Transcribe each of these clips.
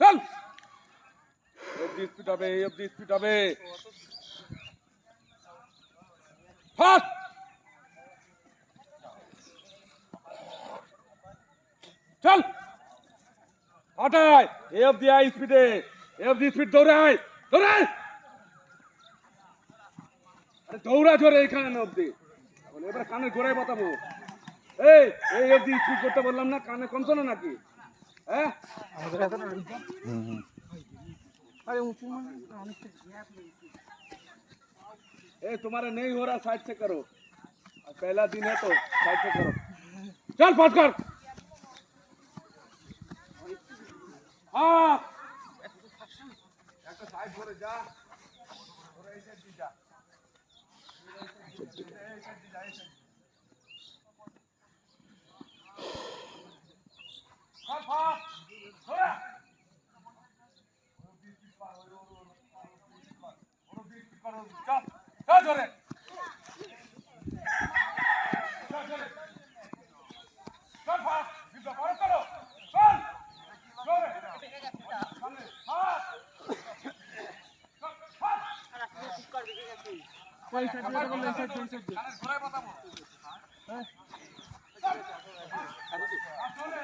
চল স্পিড হবে স্পিড হবে ফাস্ট চল হটায় এ অবধি আয় স্পিডে এ অবধি স্পিড দৌড়ায় দৌড়ায় আরে দৌড়া জোরে এখানে না অবধি এবার কানে ঘোরায় বাতাবো এই অবধি স্পিড করতে বললাম না কানে কমছো না নাকি হ্যাঁ तुम्हारे नहीं हो रहा साइड से करो पहला दिन है तो साइड से करो चल फास्ट कर हाँ একটা সাইড ধরে যা ওরে এসে দি যা ফাস্ট ফাস্ট ধরে চল চল ধরে চল চলে চল ফাস্ট বিদ্যা করো চলো চল ধরে সামনে ফাস্ট কোই সাইড দিয়ে বলে সাইড দিয়ে ঘোরায় বাতাবো হ্যাঁ চল চলে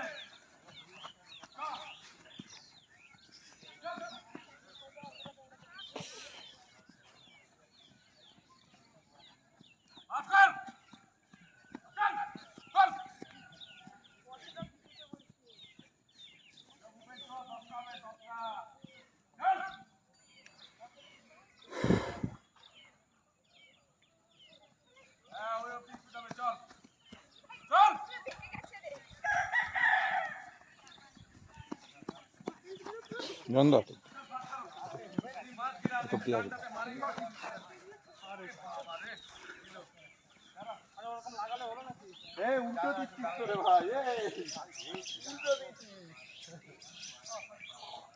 বন্ধ তো কি হবে উল্টো দিচ্ছিস তো রে ভাই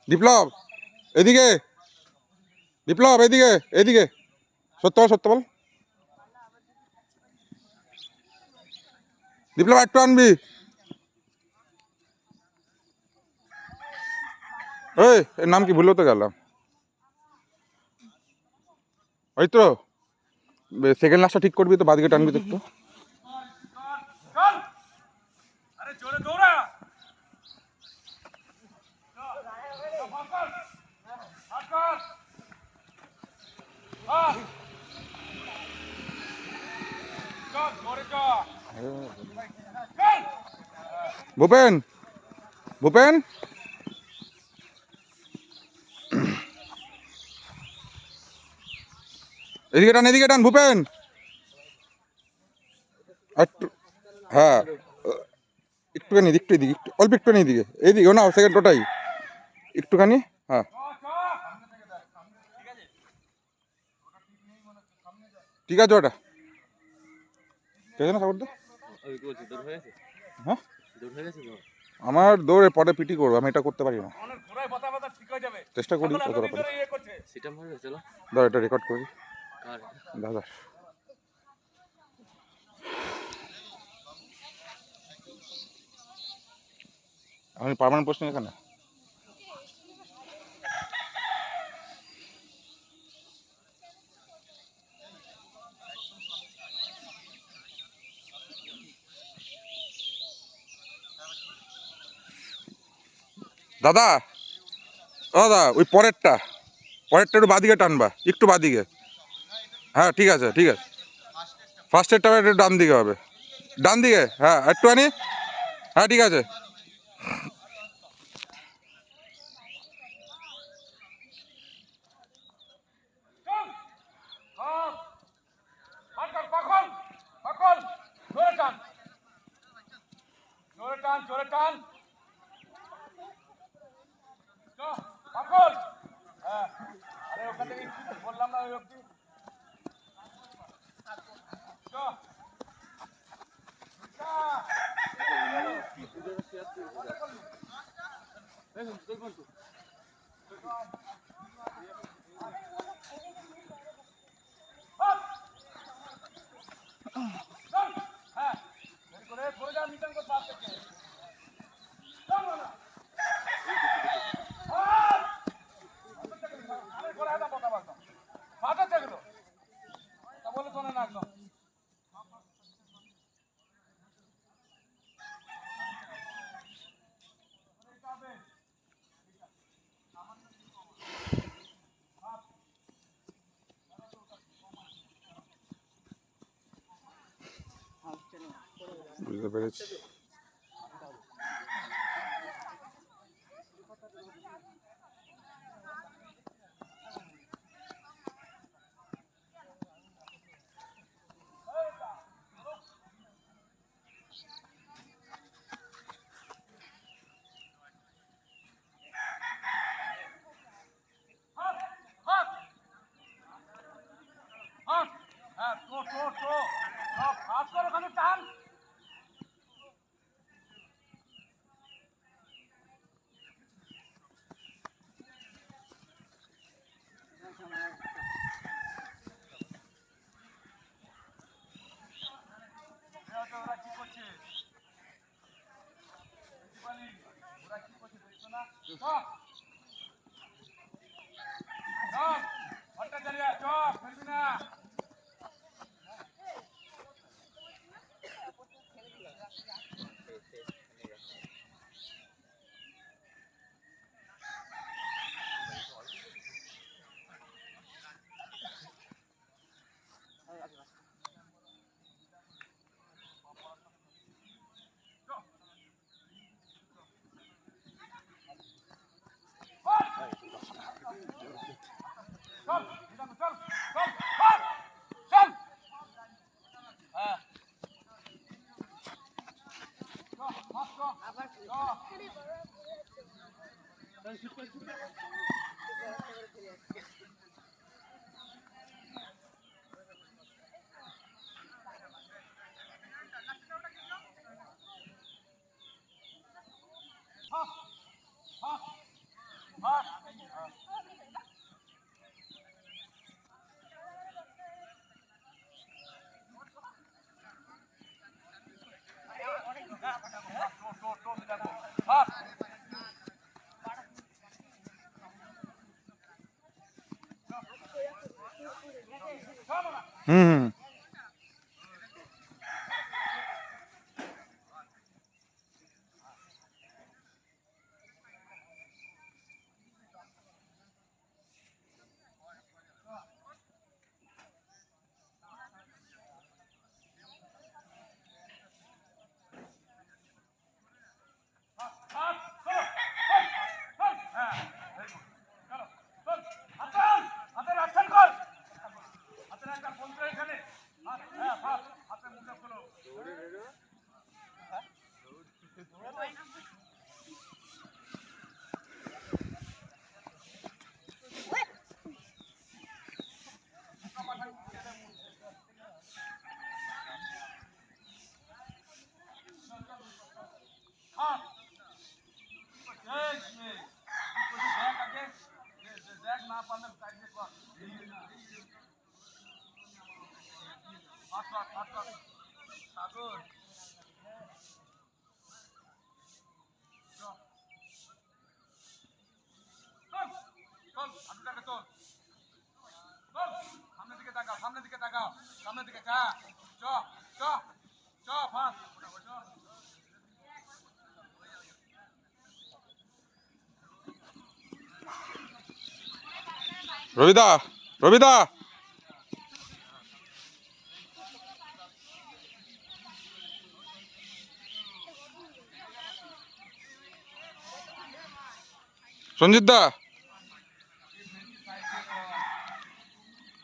বিপ্লব এদিকে বিপ্লব এদিকে এদিকে সত্য বল সত্য বল বিপ্লব একটু আনবি এই এর নাম কি ভুলে তো গেলাম ওই তো সেকেন্ড লাস্টটা ঠিক করবি তো বাদিকে টানবি তো একটু আরে জোরে দৌড়া ভূপেন ভূপেন এদিকে টান ভূপেন একটু হ্যাঁ একটুখানি একটু এদিকে একটু অল্প একটুখানি এদিকে এইদিকে না সেকেন্ড ওটাই একটুখানি হ্যাঁ ঠিক আছে ওটা ঠিক আছে না সাগর দা হ্যাঁ আমার দৌড়ে পরে পিটি করবো আমি এটা করতে পারি না চেষ্টা করি কতটা পারি দাও এটা রেকর্ড করি দাদা আমি পার্মানেন্ট পোস্টিং এখানে দাদা দাদা ওই পরেরটা একটু বাদিকে টানবা একটু বাদিকে হ্যাঁ ঠিক আছে ফার্স্ট এডটা একটু ডান দিকে হবে ডান দিকে হ্যাঁ একটুখানি হ্যাঁ ঠিক আছে জোরে টান পাগল হ্যাঁ আরে ওখান থেকে বললাম না ওই অবধি হ্যাঁ করে যা মিটার করে পাস থেকে বুঝতে পেরেছি। হুম। রবিদা, রবিদা, সঞ্জিত দা,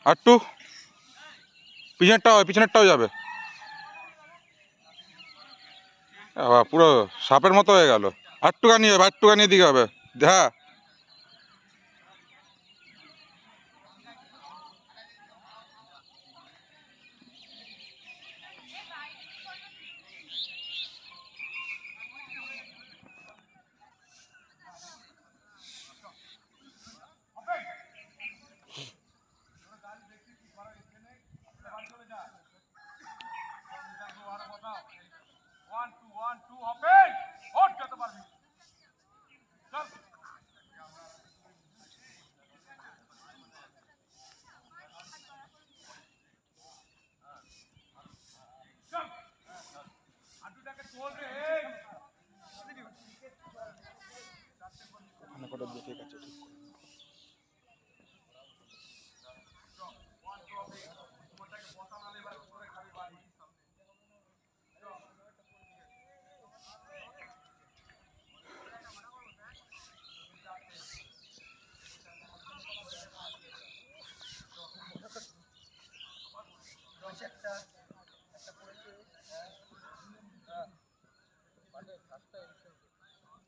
আটটু পিছনেরটাও যাবে। পুরো সাপের মতো হয়ে গেল। আটটুখানি হবে, আটটুখানি দিকে হবে। হ্যাঁ,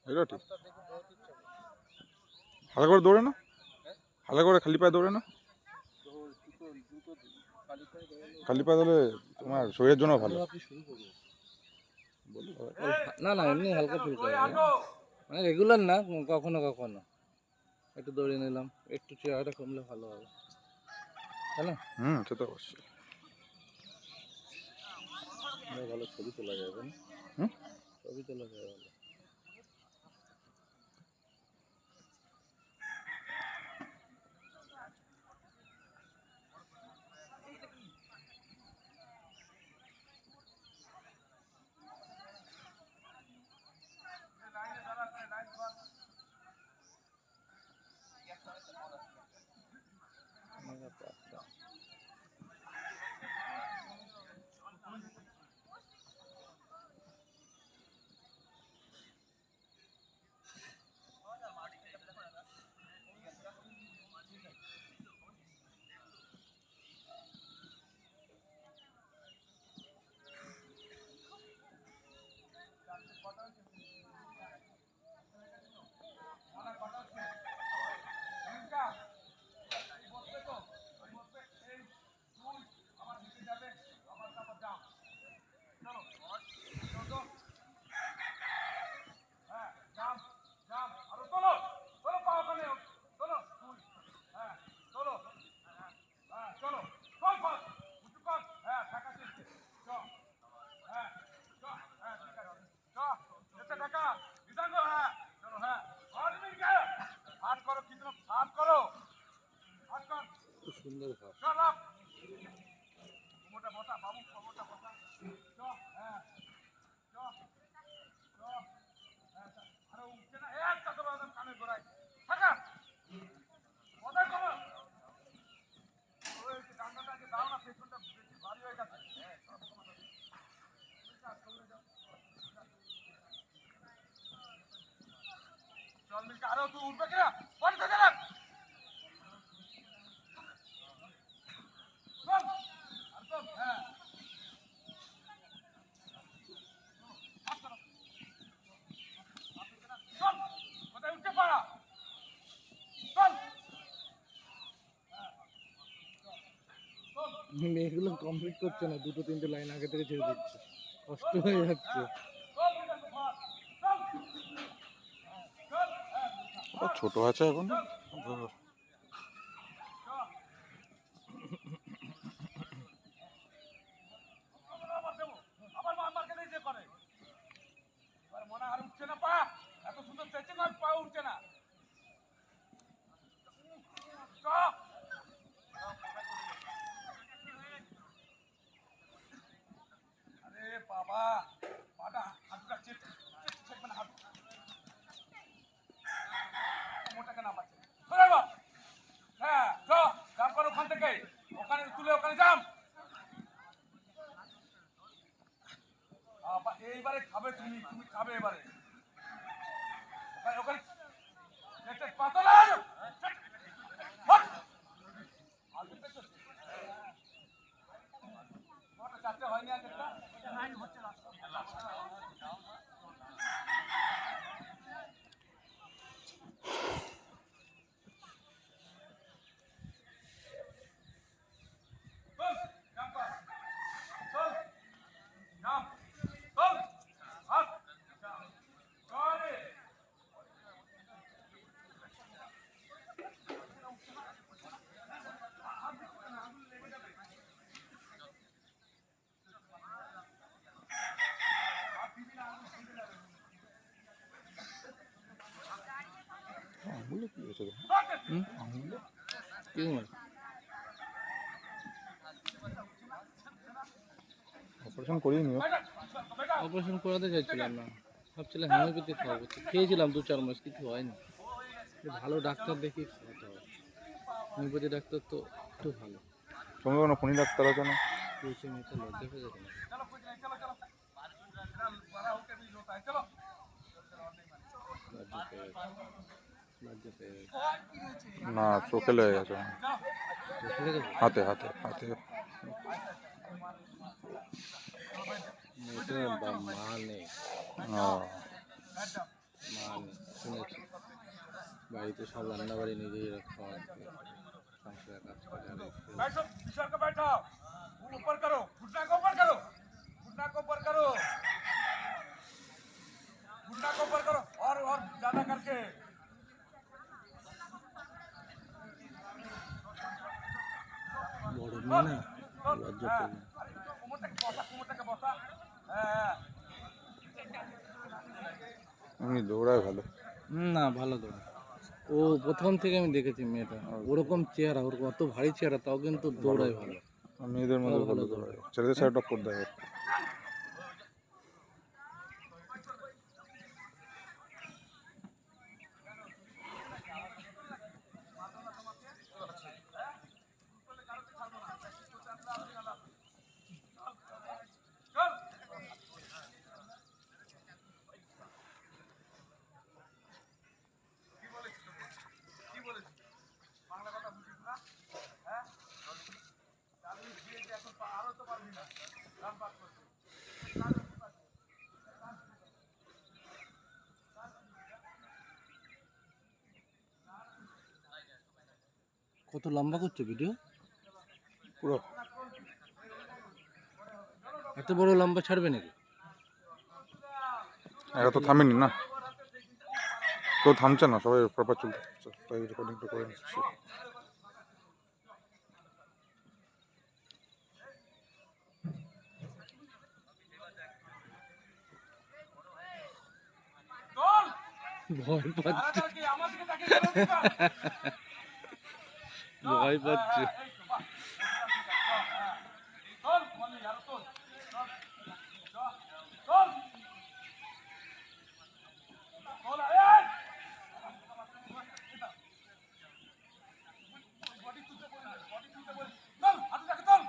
এটা ঠিক। হালকা করে দৌড়ে না, হালকা করে খালি পায়ে দৌড়ে না। খালি পায়ে দৌড়ে তোমার শরীরের জন্য ভালো। না না, এমনি হালকা ফুলকা, মানে রেগুলার না, কখনো কখনো একটু দৌড়ে নিলাম, একটু চেহারাটা কমলে ভালো হবে, তাই না? সে তো অবশ্যই। ভালো ছবি তোলা যাবে না? ছবি তোলা যাবে ভালো। আচ্ছা, খুব সুন্দর ঘর। আরো তুই উঠবে কিনা বন্ধ করে দিলাম। মেয়েগুলো কমপ্লিট করছে না, দুটো তিনটে লাইন আগে থেকে ছেড়ে দিচ্ছে, কষ্ট হয়ে যাচ্ছে। ছোট আছে এখন। মনে আর উঠছে না, পা এত সুন্দর চেয়েছে না, পা উঠছে না। আরে বাবা, পাটা হাঁটুটা চেপে না, হাঁটু মোটাকে না পাচ্ছে। হ্যাঁ, জাম করো ওখান থেকে, ওখানে তুলে ওখানে জাম। এইবারে খাবে তুমি, তুমি খাবে এবারে। ওখানে পাতলা চারটে হয়নি আর একটা হচ্ছে না। আঙুলে কি হয়েছে? আঙুলে কি হয়? অপারেশন করিয়ে নিও। অপারেশন করাতে চাইছিলাম না, ভাবছিলাম হোমিওপ্যাথি খাওয়াবো, খেয়েছিলাম 2-4 মাস, কিছু হয়নি। ভালো ডাক্তার দেখি খাওয়াতে হবে, হোমিওপ্যাথি ডাক্তার তো একটু ভালো। সঙ্গে কোনো ফোনই ডাক্তার আছে না? তুলসী মেয়েটা লজ্জা পেয়ে যাবে না? লজ্জা পেয়ে গেছে, লজ্জা পেয়ে গেছে। না, চোখে লেগে গেছে। চোখে লেগেছে? হাতে হাতে হাতে। মেয়েটার মা নেই। ও মানে শুনেছি বাড়িতে সব রান্নাবাড়ি নিজেই খাওয়া সংসারে কাজ করে আর একটু बैठो ईश्वर को बैठाओ ऊपर करो घुटना को ऊपर करो घुटना को ऊपर करो घुटना को ऊपर करो और ज्यादा करके বড় মেয়ে না লজ্জা हाँ পেয়ে कुमर तक बसा हाँ আমি দৌড়ায় ভালো। না ভালো তো ও প্রথম থেকে আমি দেখেছি মেয়েটা ওরকম চেহারা ওর কত ভারী চেহারা তাও কিন্তু দৌড়ায় ভালো মেয়েদের মধ্যে ভালো দৌড়ায়, ছেলেদের সাথে টক্কর দেয় ওর। কত লম্বা করছো ভিডিও পুরো এত বড় লম্বা ছাড়বে নাকি এরা তো থামেনি না, কেউ থামছে না, সবাই প্রপার চলতে থাকছে, তাই রেকর্ডিংটা করে নিচ্ছি। ভয় পাচ্ছে কি আমাদেরকে তাকিয়ে ভয় পাচ্ছে चल बोले यार चल चल चल चल ए बॉडी तुझे बोल चल हाथ रख चल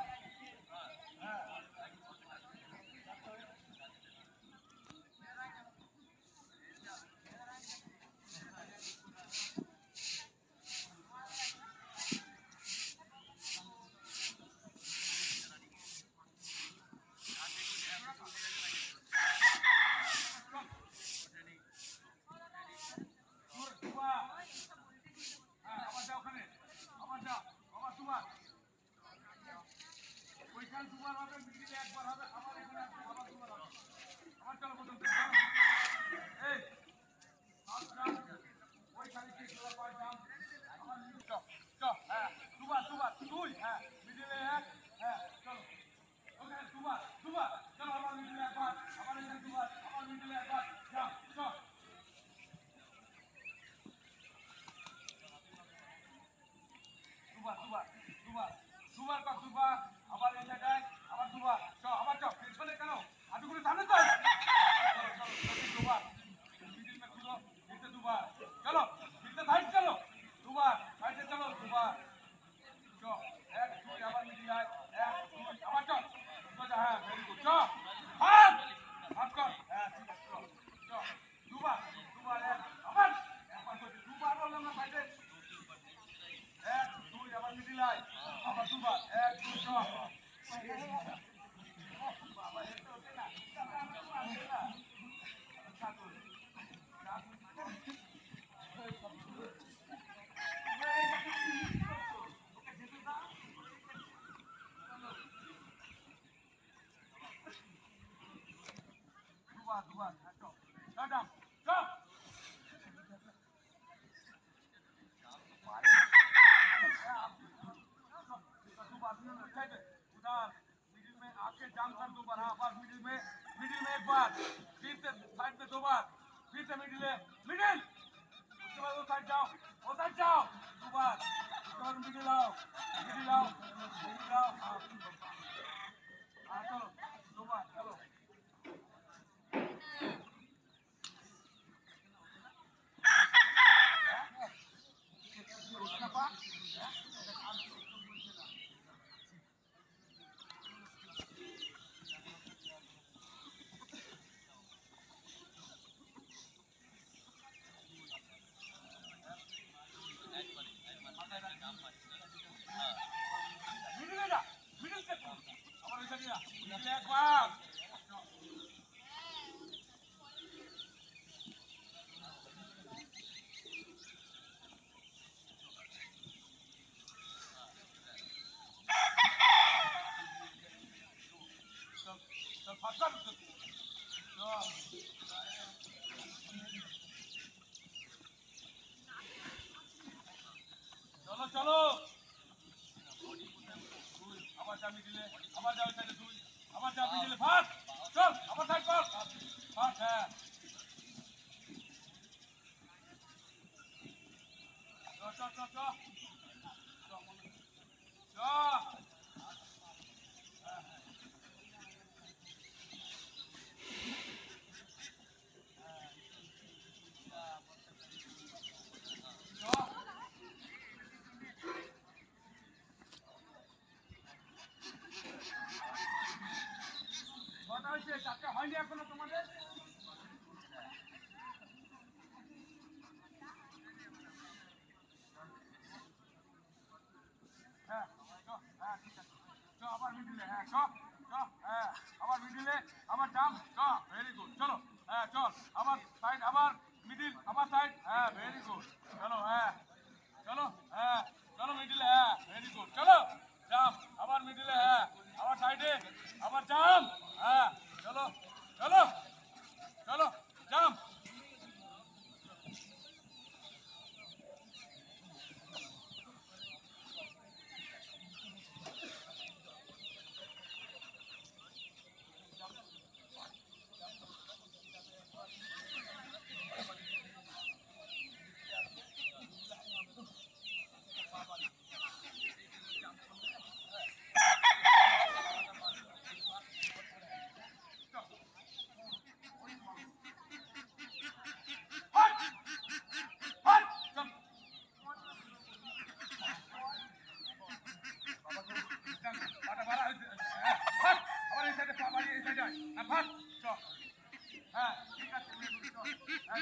मिडिल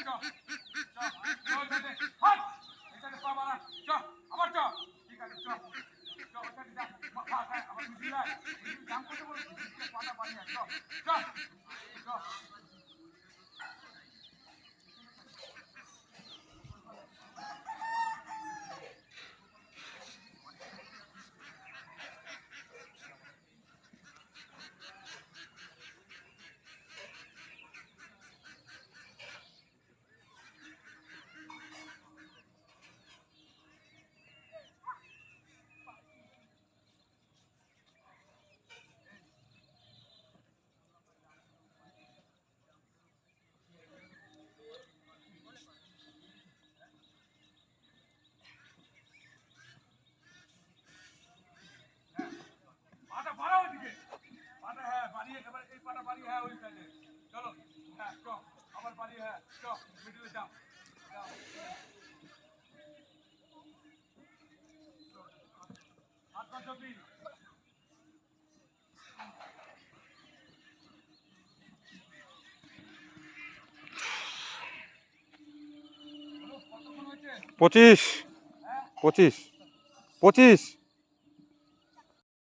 চ চ ওইখানে হাট এখানে পা বাড়া চ আবার চ ঠিক আছে চ চ ওইখানে যা আবার মিছিল যায় মিছিল জাম করতে বলছি পাটা বাড়িয়ে চ চ চ পাটা বাড়াও এদিকে পাটা হ্যাঁ বাড়িয়ে এবার এই পাটা বাড়িয়ে হ্যাঁ ওই সাইডে চলো হ্যাঁ চ আবার বাড়িয়ে হ্যাঁ চ মিডিলে যাও যাও হাত পা চপি কতক্ষণ হয়েছে 25 25 25